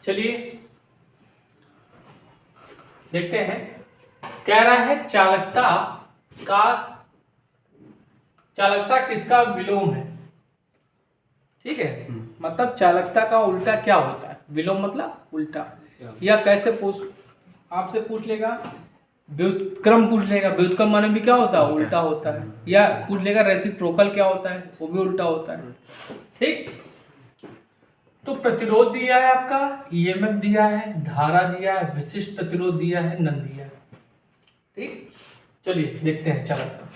चलिए देखते हैं। कह रहा है चालकता किसका विलोम है। ठीक है, मतलब चालकता का उल्टा क्या होता है। विलोम मतलब उल्टा। या कैसे आपसे पूछ लेगा, व्युत्क्रम पूछ लेगा। व्युत्क्रम माने भी क्या होता है, उल्टा होता है। या पूछ लेगा रेसिप्रोकल क्या होता है, वो भी उल्टा होता है। ठीक, तो प्रतिरोध दिया है आपका, ईएमएफ दिया है, धारा दिया है, विशिष्ट प्रतिरोध दिया है, नन दिया है। ठीक, चलिए देखते हैं चालकता।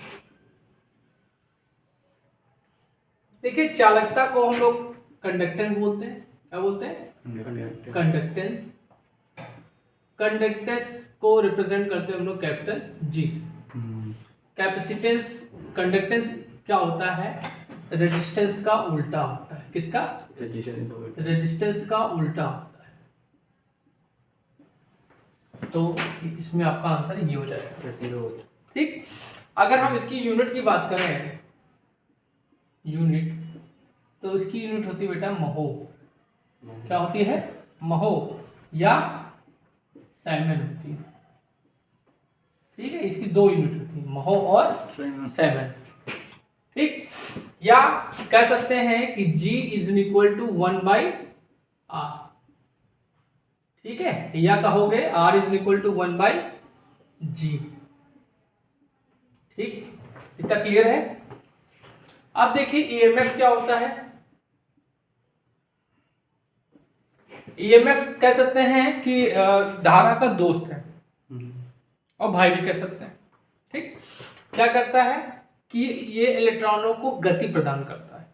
देखिए चालकता को हम लोग कंडक्टेंस बोलते हैं। क्या बोलते हैं, कंडक्टेंस। कंडक्टेंस को रिप्रेजेंट करते हैं हम लोग कैपिटल जी से। कैपेसिटेंस, कंडक्टेंस क्या होता है, रेजिस्टेंस का उल्टा होता है। किसका, रेजिस्टेंस का उल्टा होता है। तो इसमें आपका आंसर ये हो जाएगा, प्रतिरोध। ठीक, अगर हम इसकी यूनिट की बात करें, यूनिट, तो इसकी यूनिट होती है बेटा महो। क्या होती है, महो या साइमन होती है। ठीक है, इसकी दो यूनिट होती है, महो और साइमन। ठीक, या कह सकते हैं कि G is equal to 1/R। ठीक है, या कहोगे R is equal to 1/G। ठीक, इतना क्लियर है। अब देखिए ईएमएफ क्या होता है। ईएमएफ कह सकते हैं कि धारा का दोस्त है और भाई भी कह सकते हैं। ठीक, क्या करता है कि ये इलेक्ट्रॉनों को गति प्रदान करता है।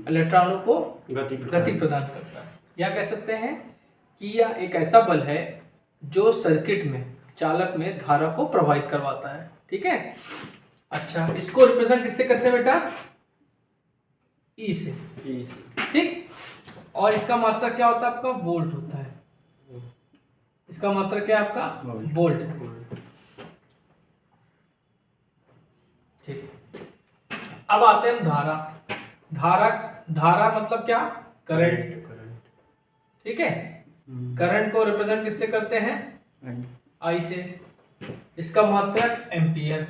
इलेक्ट्रॉनों को गति प्रदान करता है। या कह सकते हैं कि यह एक ऐसा बल है जो सर्किट में, चालक में धारा को प्रवाहित करवाता है। ठीक है, अच्छा, इसको रिप्रेजेंट किससे करते हैं बेटा, ई से। ठीक, और इसका मात्रा क्या होता है आपका, वोल्ट होता है। इसका मात्रा क्या है आपका, वोल्ट। ठीक, अब आते हैं धारा मतलब क्या, करंट। ठीक है, करंट को रिप्रेजेंट किससे करते हैं, आई से। इसका मात्रक एम्पियर।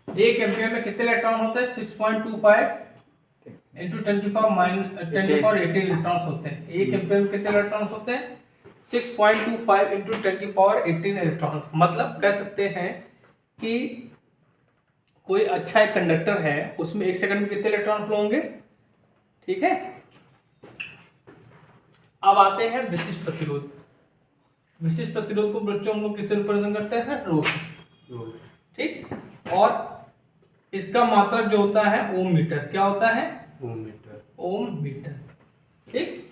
एक एम्पियर में कितने इलेक्ट्रॉन होते हैं, 6.25 इंटू 10⁻18 इलेक्ट्रॉन्स होते हैं। एक एम्पियर में कितने इलेक्ट्रॉन्स होते हैं, 6.25 इंटू 10⁻18 इलेक्ट्रॉन्स। मतलब कह सकते हैं कि कोई अच्छा एक कंडक्टर है, उसमें एक सेकंड में कितने इलेक्ट्रॉन फ्लो होंगे। ठीक है, अब आते हैं विशिष्ट प्रतिरोध। विशिष्ट प्रतिरोध को बच्चों हम लोग किससे रिप्रेजेंट करते हैं, रो। ठीक, और इसका मात्रक जो होता है ओम मीटर। क्या होता है, ओम मीटर। ठीक,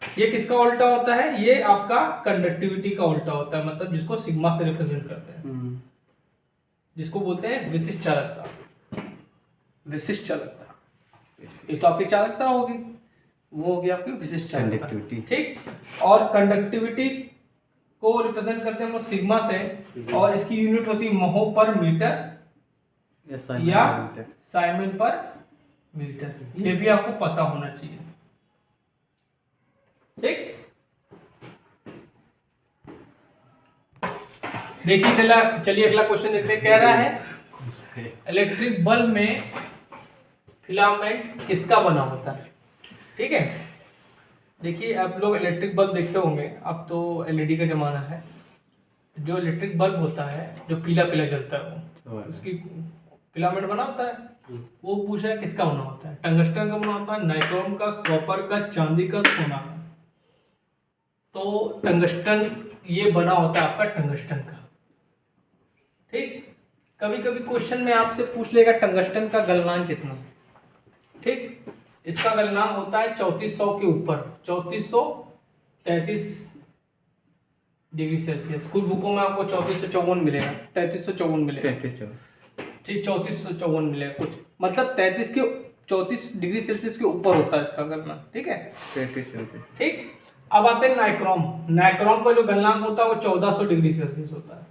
ये किसका उल्टा होता है, ये आपका कंडक्टिविटी का उल्टा होता है। मतलब जिसको सिग्मा से रिप्रेजेंट करते हैं, जिसको बोलते हैं विशिष्ट चालकता। विशिष्ट चालकता, ये तो आपकी चालकता होगी, वो होगी आपकी विशिष्ट कंडक्टिविटी। ठीक, और कंडक्टिविटी को रिप्रेजेंट करते हैं हम लोग सिग्मा से, और इसकी यूनिट होती है महो पर मीटर या साइमन पर मीटर। ये भी आपको पता होना चाहिए। ठीक, देखिए चलिए अगला क्वेश्चन देखते हैं। कह रहा है इलेक्ट्रिक बल्ब में फिलामेंट किसका बना होता है। ठीक है, देखिए आप लोग इलेक्ट्रिक बल्ब देखे होंगे, अब तो एलईडी का जमाना है। जो इलेक्ट्रिक बल्ब होता है, जो पीला पीला जलता है, वो उसकी फिलामेंट बना होता है। वो पूछा है किसका बना होता है, टंगस्टन का बना होता है, नाइक्रोम का, कॉपर का, चांदी का, सोना का। तो टंगस्टन ये बना होता है आपका टंगस्टन का। ठीक, कभी कभी क्वेश्चन में आपसे पूछ लेगा टंगस्टन का गलनांक कितना। ठीक, इसका गलनांक होता है 3400 के ऊपर, 3433 डिग्री सेल्सियस। कुछ बुकों में आपको 3454 मिलेगा, 3354 मिलेगा। ठीक, 3454 मिलेगा कुछ, मतलब 34 डिग्री सेल्सियस के ऊपर होता है इसका गलनांक। ठीक है, 33। ठीक, अब आते हैं नाइक्रोम। नाइक्रोम का जो गलनांक होता है वो 1400 डिग्री सेल्सियस होता है।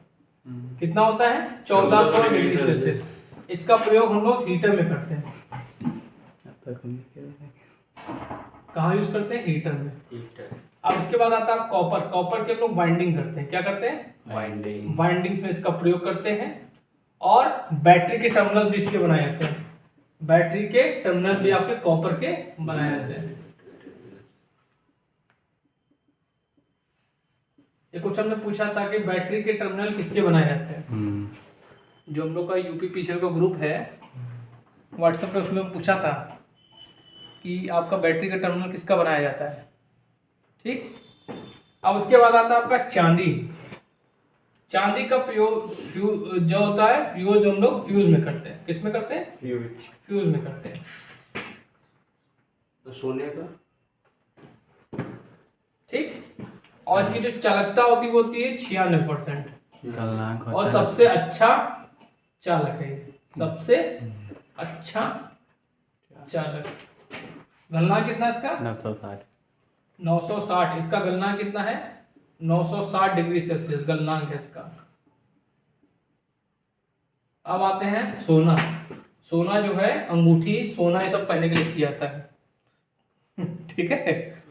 कितना होता है, 1400 डिग्री सेल्सियस। इसका प्रयोग हम लोग हीटर में करते हैं। कहाँ यूज करते हैं? हीटर में। हीटर। अब इसके बाद आता है कॉपर। कॉपर के हम लोग बाइंडिंग करते हैं। क्या करते हैं? बाइंडिंग। बाइंडिंग्स में इसका प्रयोग करते हैं। और बैटरी के टर्मिनल भी इसके बनाए जाते हैं। बैटरी के टर्मिनल भी आपके कॉपर के बनाए जाते हैं। ये क्वेश्चन में पूछा था कि बैटरी के टर्मिनल किसके बनाए जाते हैं। जो हम लोग का यूपीपीसीएल का ग्रुप है व्हाट्सएप पे, उसमें पूछा था कि आपका बैटरी का टर्मिनल किसका बनाया जाता है। ठीक। अब उसके बाद आता है आपका चांदी। चांदी का प्रयोग जो होता है फ्यूज, हम लोग फ्यूज में करते हैं। किस में करते हैं? फ्यूज में करते हैं। तो सोने का? ठीक। और इसकी जो चालकता होती है वो होती है 96%। गलनांक होता और है। सबसे अच्छा चालक है, सबसे अच्छा चालक। गलनांक कितना है इसका? 960। 960। इसका गलनांक कितना है? 960 डिग्री सेल्सियस गलनांक है इसका। अब आते हैं सोना। सोना जो है अंगूठी, सोना ये सब पहनने के लिए किया जाता है। ठीक है।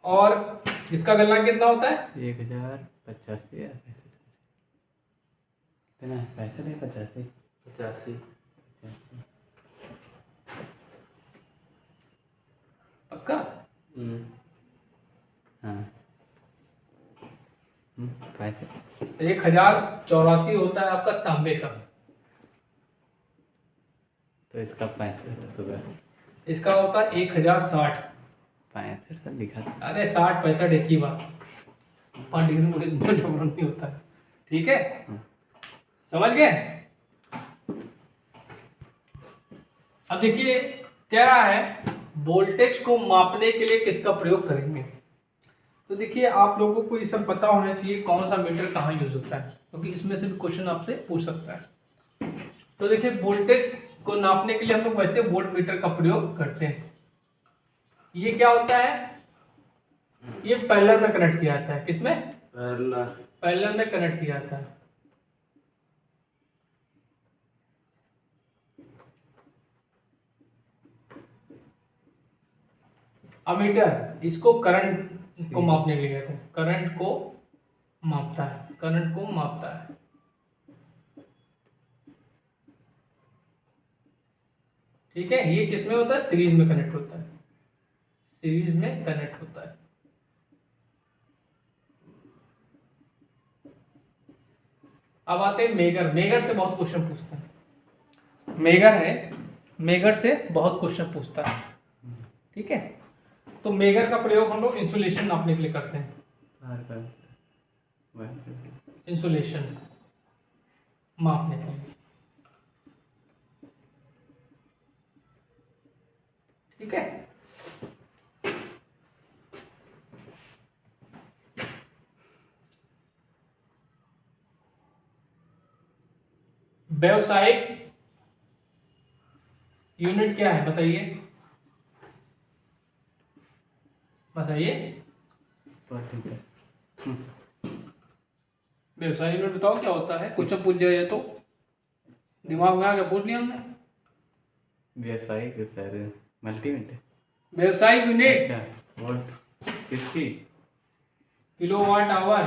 और इसका गलनांक कितना होता है? 1085 या 65 85। 85। पक्का? हाँ 65। 1084 होता है आपका तांबे का। तो इसका 65 होगा। इसका होता है 1060। 65 लिखा था। अरे 60 65 एक ही बात। 5 डिग्री में डिफरेंस नहीं होता है। ठीक है, समझ गए? अब देखिए क्या है, वोल्टेज को मापने के लिए किसका प्रयोग करेंगे। तो देखिए आप लोगों को ये सब पता होना चाहिए कौन सा मीटर कहाँ यूज होता है, क्योंकि इसमें से भी क्वेश्चन आपसे पूछ सकता है। तो देखिए वोल्टेज को नापने के लिए हम लोग वैसे वोल्ट मीटर का प्रयोग करते हैं। ये क्या होता है? ये पैरेलल में कनेक्ट किया जाता है। किसमें? पैरेलल में कनेक्ट किया जाता है। अमीटर इसको करंट को मापने के लिए कहते हैं। करंट को मापता है, करंट को मापता है। ठीक है, ये किसमें होता है? सीरीज में कनेक्ट होता है। सीरीज में कनेक्ट होता है। अब आते हैं मेगर। मेगर से बहुत क्वेश्चन पूछते हैं। मेगर है, मेगर से बहुत क्वेश्चन पूछता है। ठीक है, तो मेगर का प्रयोग हम लोग इंसुलेशन नापने के लिए करते हैं। इंसुलेशन मापने के लिए। ठीक है, व्यावसायिक यूनिट क्या है बताइए? बताइए व्यवसायिक यूनिट बताओ क्या होता है। कुछ पूछ दिया तो दिमाग में आ गया, पूछ लिया हमने। व्यावसायिक सर मल्टीमीटर। व्यवसायिक यूनिट वोल्ट किसकी? Kilowatt hour.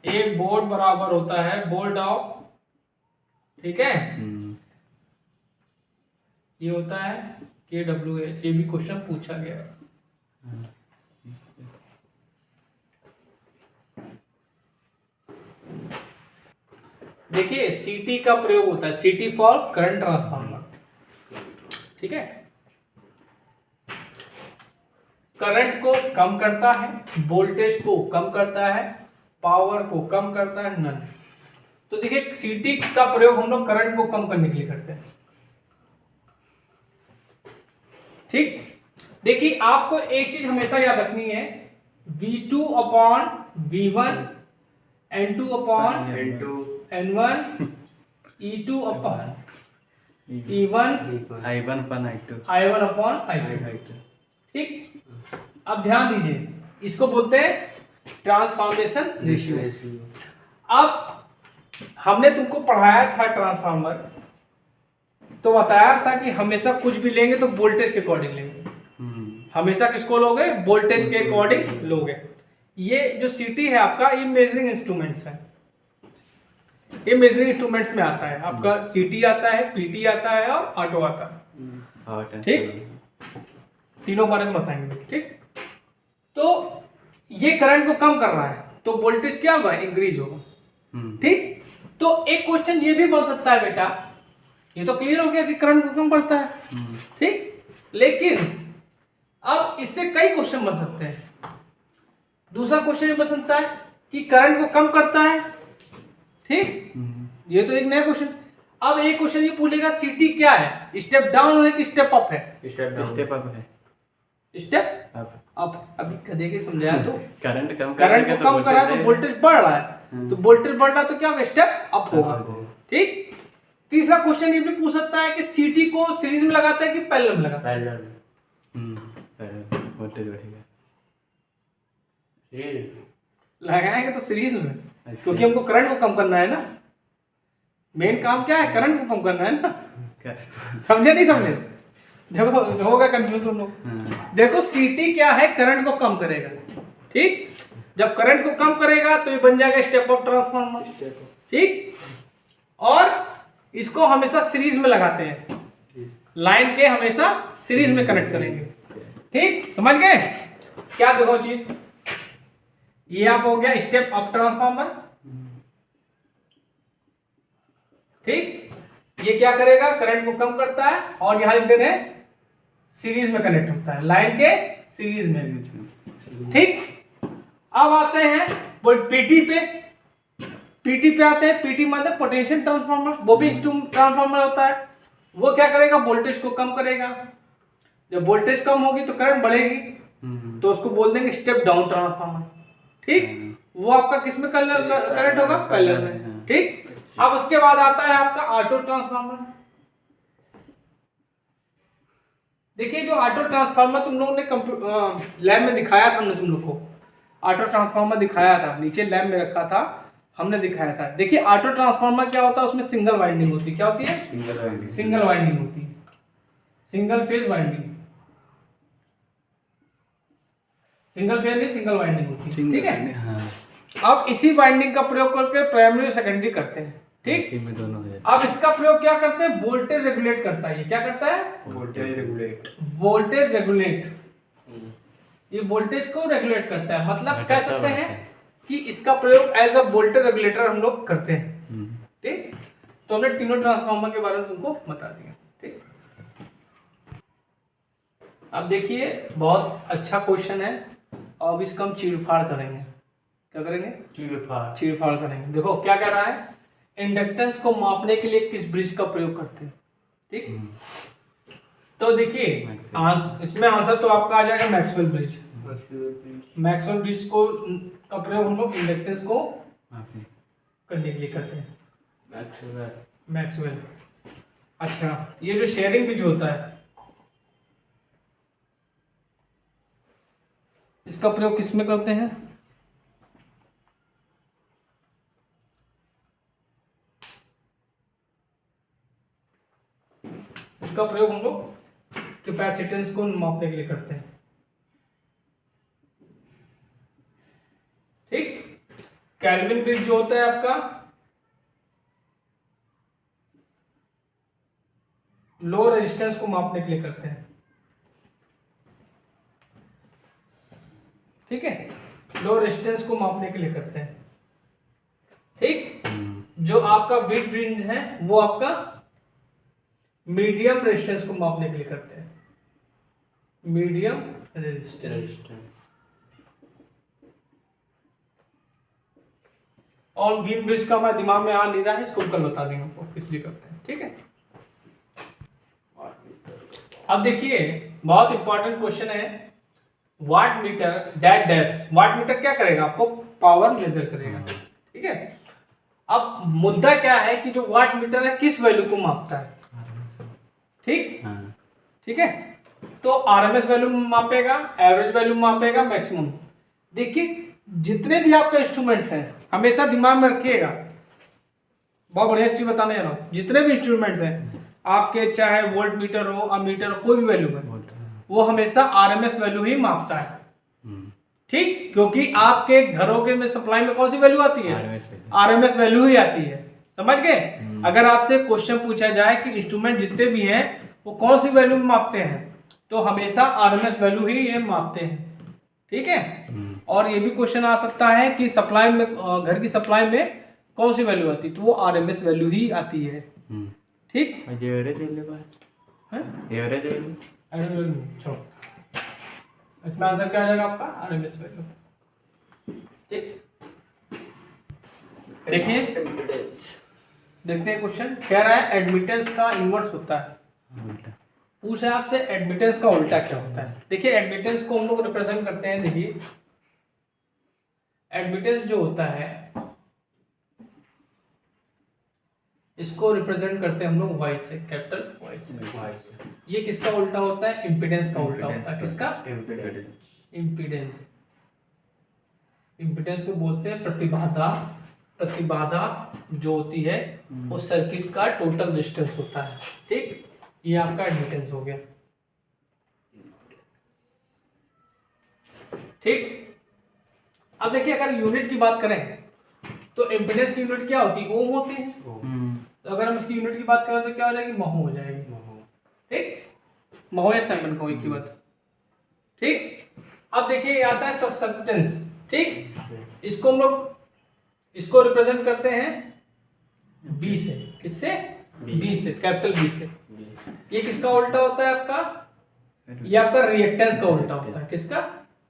एक वोल्ट बराबर होता है वोल्ट ऑफ। ठीक है, ये होता है kWh। ये भी क्वेश्चन पूछा गया। देखिए सीटी का प्रयोग होता है, सीटी फॉर करंट ट्रांसफार्मर। ठीक है, करंट को कम करता है, वोल्टेज को कम करता है, पावर को कम करता है, नन। तो देखिए सीटी का प्रयोग हम लोग करंट को कम करने के लिए करते हैं। ठीक, देखिए आपको एक चीज हमेशा याद रखनी है, V2 upon V1, N2 upon N1, E2 upon E1, I1 अपन I2। I1 upon I2। ठीक, अब ध्यान दीजिए, इसको बोलते हैं ट्रांसफॉर्मेशन रेशियो। अब हमने तुमको पढ़ाया था ट्रांसफार्मर, तो बताया था कि हमेशा कुछ भी लेंगे तो वोल्टेज के अकॉर्डिंग लेंगे। हमेशा किसको लोगे? वोल्टेज के अकॉर्डिंग लोगे। ये जो सीटी है आपका, ये मेजरिंग इंस्ट्रूमेंट्स है, ये मेजरिंग इंस्ट्रूमेंट्स में आता है आपका। सीटी आता है, पीटी आता है और ऑटो आता है। ठीक, तीनों बारे में बताएंगे। ठीक, तो ये करंट को कम कर रहा है तो वोल्टेज क्या होगा? इंक्रीज होगा। ठीक, तो एक क्वेश्चन ये भी बन सकता है बेटा, ये तो क्लियर हो गया कि करंट को कम करता है। ठीक, लेकिन अब इससे कई क्वेश्चन बन सकते हैं। दूसरा क्वेश्चन ये बन सकता है कि करंट को कम करता है। ठीक, ये तो एक नया क्वेश्चन। अब एक क्वेश्चन ये पूछेगा सीटी क्या है? स्टेप डाउन है कि स्टेप अप है? स्टेप अप है। Step up. अप। अभी कदे के समझाया तो करंट को कम कर रहा है तो वोल्टेज बढ़ रहा है, तो वोल्टेज बढ़ रहा है तो क्या होगा? स्टेप अप होगा। ठीक, तीसरा क्वेश्चन ये भी पूछ सकता है कि सीटी को सीरीज में लगाता है कि पैरेलल में लगाता है? वोल्टेज बढ़ेगा। लगाएंगे तो सीरीज में, क्योंकि हमको करंट को कम करना है ना। मेन काम क्या है? करंट को कम करना है ना। समझे नहीं समझे? देखो होगा कंफ्यूजन हो। देखो सीटी क्या है? करंट को कम करेगा। ठीक, जब करंट को कम करेगा तो ये बन जाएगा स्टेप अप ट्रांसफार्मर। ठीक, और इसको हमेशा सीरीज में लगाते हैं, लाइन के हमेशा सीरीज में कनेक्ट करेंगे। ठीक, समझ गए क्या? देखो चीज ये आप हो गया स्टेप अप ट्रांसफार्मर। ठीक, ये क्या करेगा? करंट को कम करता है और यहां लिख दे रहे हैं सीरीज में कनेक्ट होता है, लाइन के सीरीज में। ठीक, अब आते हैं पीटी पे। पीटी पे आते हैं। पीटी मतलब पोटेंशियल ट्रांसफार्मर, वो भी ट्रांसफार्मर होता है। वो क्या करेगा? वोल्टेज को कम करेगा। जब वोल्टेज कम होगी तो करंट बढ़ेगी, तो उसको बोल देंगे स्टेप डाउन ट्रांसफार्मर। ठीक, वो आपका किस में करंट होगा? पैरेलल में। ठीक, अब उसके बाद आता है आपका ऑटो ट्रांसफार्मर। देखिए जो ऑटो ट्रांसफार्मर तुम लोगों ने लैब में दिखाया था, हमने तुम लोग को ऑटो ट्रांसफार्मर दिखाया था, नीचे लैब में रखा था, हमने दिखाया था। देखिए ऑटो ट्रांसफार्मर क्या होता है? उसमें सिंगल वाइंडिंग होती है। क्या होती है? सिंगल वाइंडिंग होती है, single phase winding. Single phase नहीं, सिंगल वाइंडिंग होती है। ठीक है, अब इसी वाइंडिंग का प्रयोग करके प्राइमरी और सेकेंडरी करते हैं। ठीक, इसी में दोनों हो जाते अब इसका प्रयोग क्या करते हैं? वोल्टेज रेगुलेट करता है। ये क्या करता है? Voltage regulate. वोल्टेज रेगुलेट, ये वोल्टेज को रेगुलेट करता है। मतलब कह सकते हैं कि इसका प्रयोग एज अ वोल्टेज रेगुलेटर हम लोग करते हैं। ठीक, तो हमने तीनों ट्रांसफार्मर के बारे में तुमको बता दिया। ठीक, अब देखिए बहुत अच्छा क्वेश्चन है, और अब इसका हम चीरफाड़ करेंगे। क्या करेंगे? चीरफाड़ करेंगे। देखो क्या कह रहा है? इंडक्टेंस को मापने के लिए किस ब्रिज का प्रयोग करते हैं? ठीक, तो देखिए इसमें आंसर तो आपका आ जाएगा मैक्सवेल ब्रिज। मैक्सवेल ब्रिज को का प्रयोग हम लोग इंडक्टेंस को करने के लिए करते हैं। मैक्सवेल। अच्छा, ये जो शेयरिंग ब्रिज होता है, इसका प्रयोग किस में करते हैं? इसका प्रयोग हम लोग कैपेसिटेंस को मापने के लिए करते हैं। ठीक, केल्विन ब्रिज जो होता है आपका लो रेजिस्टेंस को मापने के लिए करते हैं। ठीक है, लो रेजिस्टेंस को मापने के लिए करते हैं। ठीक, जो आपका वीक ब्रिज है वो आपका मीडियम रेजिस्टेंस को मापने के लिए करते हैं। Medium resistance. और व्हील ब्रिज का हमारे दिमाग में आ नहीं रहा है, इसको कल बता देंगे आपको किस लिए करते हैं। ठीक है, अब देखिए बहुत इंपॉर्टेंट क्वेश्चन है। Watt meter that dash. Watt meter क्या करेगा? आपको पावर मेजर करेगा। ठीक है, अब मुद्दा क्या है कि जो वाट मीटर है किस वैल्यू को मापता है? ठीक, ठीक है, तो आरएमएस वैल्यू मापेगा, एवरेज वैल्यू मापेगा, मैक्सिमम। देखिए जितने भी आपके इंस्ट्रूमेंट्स हैं हमेशा दिमाग में रखिएगा, बहुत बढ़िया चीज बताने जा रहा हूं। जितने भी इंस्ट्रूमेंट्स हैं आपके, चाहे वोल्ट मीटर हो, अमीटर हो, कोई भी वैल्यू है, वो हमेशा आरएमएस वैल्यू ही मापता है, ठीक, क्योंकि आपके घरों के में सप्लाई में कौन सी वैल्यू आती है, आरएमएस वैल्यू ही आती है, समझ गए। अगर आपसे क्वेश्चन पूछा जाए कि इंस्ट्रूमेंट जितने भी हैं वो कौन सी वैल्यू में मापते हैं, तो हमेशा आरएमएस वैल्यू ही ये मापते हैं, ठीक है। और ये भी क्वेश्चन आ सकता है कि सप्लाई में, घर की सप्लाई में कौन सी वैल्यू आती है, तो वो आरएमएस वैल्यू ही आती है, ठीक। एवरेज वैल्यू है, एवरेज वैल्यू, छोड़ो, इसमें आंसर क्या आ जाएगा आपका, आरएमएस वैल्यू, ठीक। देखिए, देखते हैं क्वेश्चन कह रहा है एडमिटेंस का इनवर्स होता है, पूछ रहा है आपसे एडमिटेंस का उल्टा क्या होता है। देखिए एडमिटेंस को हम लोग रिप्रेजेंट करते हैं, देखिए एडमिटेंस जो होता है इसको रिप्रेजेंट करते हैं हम लोग वाई से, कैपिटल वाई से। ये किसका उल्टा होता है, इम्पीडेंस का उल्टा होता है, किसका, इम्पीडेंस। इम्पीडेंस को बोलते हैं प्रतिबाधा, प्रतिबाधा जो होती है वो सर्किट का टोटल डिस्टेंस होता है, ठीक। ये आपका एडमिटेंस हो गया, ठीक। अब देखिए अगर यूनिट की बात करें तो इम्पीडेंस की यूनिट क्या होती है, ओम होती है, तो अगर हम इसकी यूनिट की बात करें तो क्या हो जाएगी, महो हो जाएगी, ठीक, महो या साइमन को एक ही बात, ठीक। अब देखिए ये आता है ससेप्टेंस, ठीक, इसको हम लोग इसको रिप्रेजेंट करते हैं बी से, किससे, बी से, कैपिटल बी से। ये किसका उल्टा होता है आपका, ये आपका रिएक्टेंस का उल्टा होता है, किसका,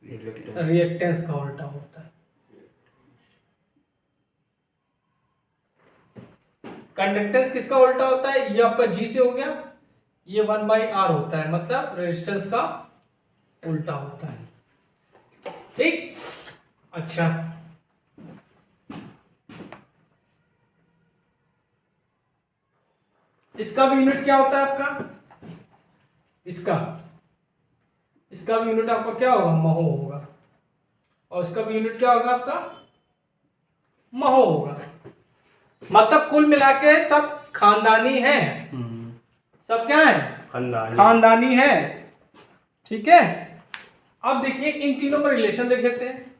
रिएक्टेंस का उल्टा होता है। कंडक्टेंस किसका उल्टा होता है, ये आपका जी से हो गया, ये 1/r होता है, मतलब रेजिस्टेंस का उल्टा होता है, ठीक। अच्छा, इसका भी यूनिट क्या होता है आपका, इसका भी यूनिट आपका क्या होगा, महो होगा, और इसका भी यूनिट क्या होगा आपका, महो होगा। मतलब कुल मिला के सब खानदानी है, सब क्या है, खानदानी है, ठीक है। अब देखिए इन तीनों में रिलेशन देख लेते हैं,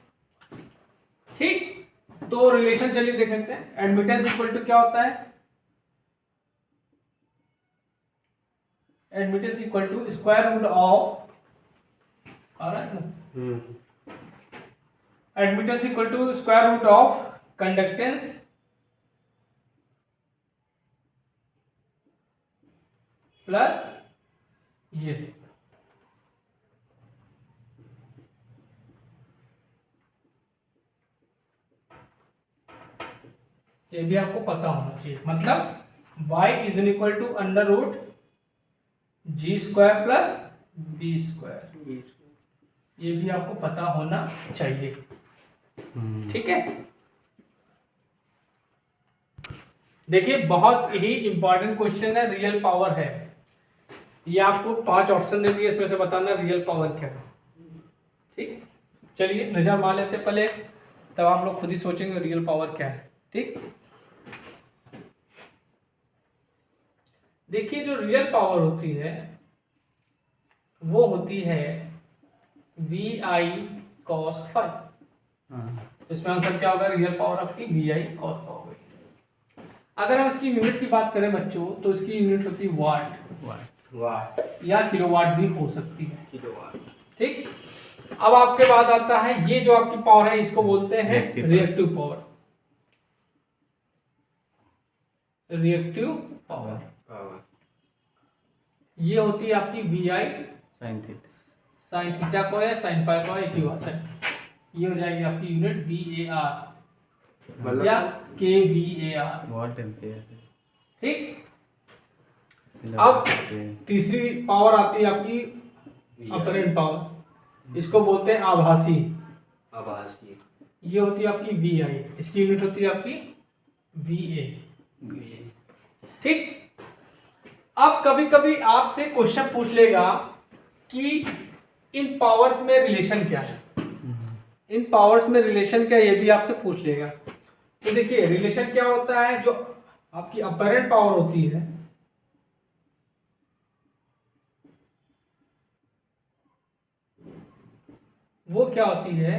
ठीक। तो रिलेशन चलिए देख लेते हैं। एडमिटेंस इक्वल टू क्या होता है, admittance equal to square root of, आ रहा है ना, admittance equal to square root of conductance plus ये, ये भी आपको पता होना चाहिए, मतलब y is equal to under root G square plus B square, ये भी आपको पता होना चाहिए, ठीक है। देखिए बहुत ही इंपॉर्टेंट क्वेश्चन है, रियल पावर है, ये आपको 5 ऑप्शन दे दिए, इसमें से बताना रियल पावर क्या है, ठीक। चलिए नजर मार लेते पहले, तब आप लोग खुद ही सोचेंगे रियल पावर क्या है, ठीक। देखिए जो रियल पावर होती है वो होती है वी आई कॉस फाइव। इसमें आंसर क्या होगा, रियल पावर आपकी वी आई कॉस फाइव होगी। अगर हम इसकी यूनिट की बात करें बच्चों, तो इसकी यूनिट होती है वाट या किलोवाट भी हो सकती है, किलोवाट, ठीक। अब आपके बाद आता है ये जो आपकी पावर है, इसको बोलते हैं रिएक्टिव पावर, रिएक्टिव पावर, ये होती है आपकी V I sine theta, sine theta को या साइन फाई को एक ही बात है, ये हो जाएगी आपकी यूनिट वी ए आर या के V A R, volt ampere, ठीक। अब तीसरी पावर आती है आपकी अपरेंट पावर, इसको बोलते हैं आभासी, ये होती है आपकी वी आई, इसकी यूनिट होती है आपकी वी ए, ठीक। अब कभी कभी आपसे क्वेश्चन पूछ लेगा कि इन पावर्स में रिलेशन क्या है, इन पावर्स में रिलेशन क्या है, ये भी आपसे पूछ लेगा। तो देखिए रिलेशन क्या होता है, जो आपकी अपरेंट पावर होती है वो क्या होती है,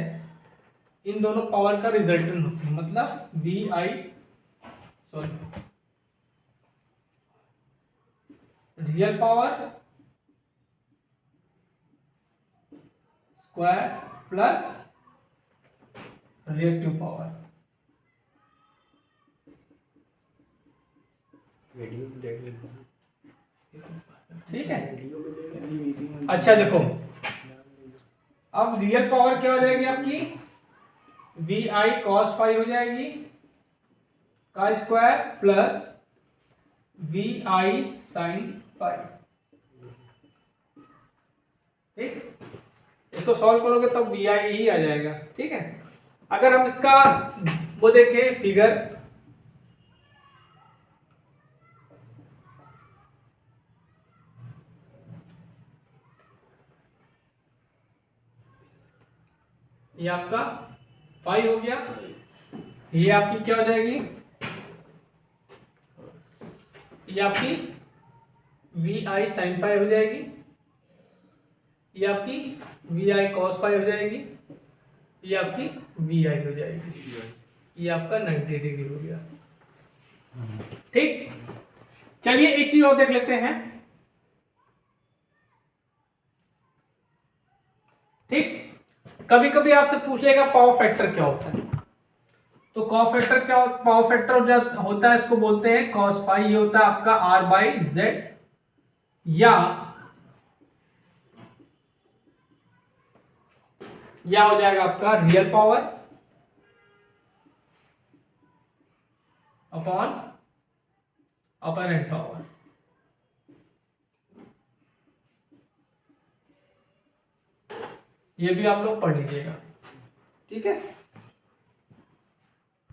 इन दोनों पावर का रिजल्टेंट होती है, मतलब real power square plus reactive power. ठीक है, अच्छा देखो, अब रियल पावर क्या हो जाएगी आपकी, वी आई कॉस फाई हो जाएगी का square plus V I sine phi. ठीक, इसको सॉल्व करोगे तब वी आई ही आ जाएगा। ठीक है, अगर हम इसका वो देखें फिगर, ये आपका फाई हो गया, ये आपकी क्या हो जाएगी, ये आपकी वी आई साइन फाई हो जाएगी, ये आपकी वी आई कॉस फाई हो जाएगी, ये आपकी वी आई हो जाएगी, ये आपका 90 डिग्री हो गया। ठीक, चलिए एक चीज और देख लेते हैं। ठीक, कभी कभी आपसे पूछेगा पावर फैक्टर क्या होता है, तो पावर फैक्टर क्या, पावर फैक्टर जो होता है इसको बोलते हैं कॉस फाई, ये होता है आपका आर बाई जेड, या हो जाएगा आपका real power upon apparent power. ये भी आप लोग पढ़ लीजिएगा। ठीक है।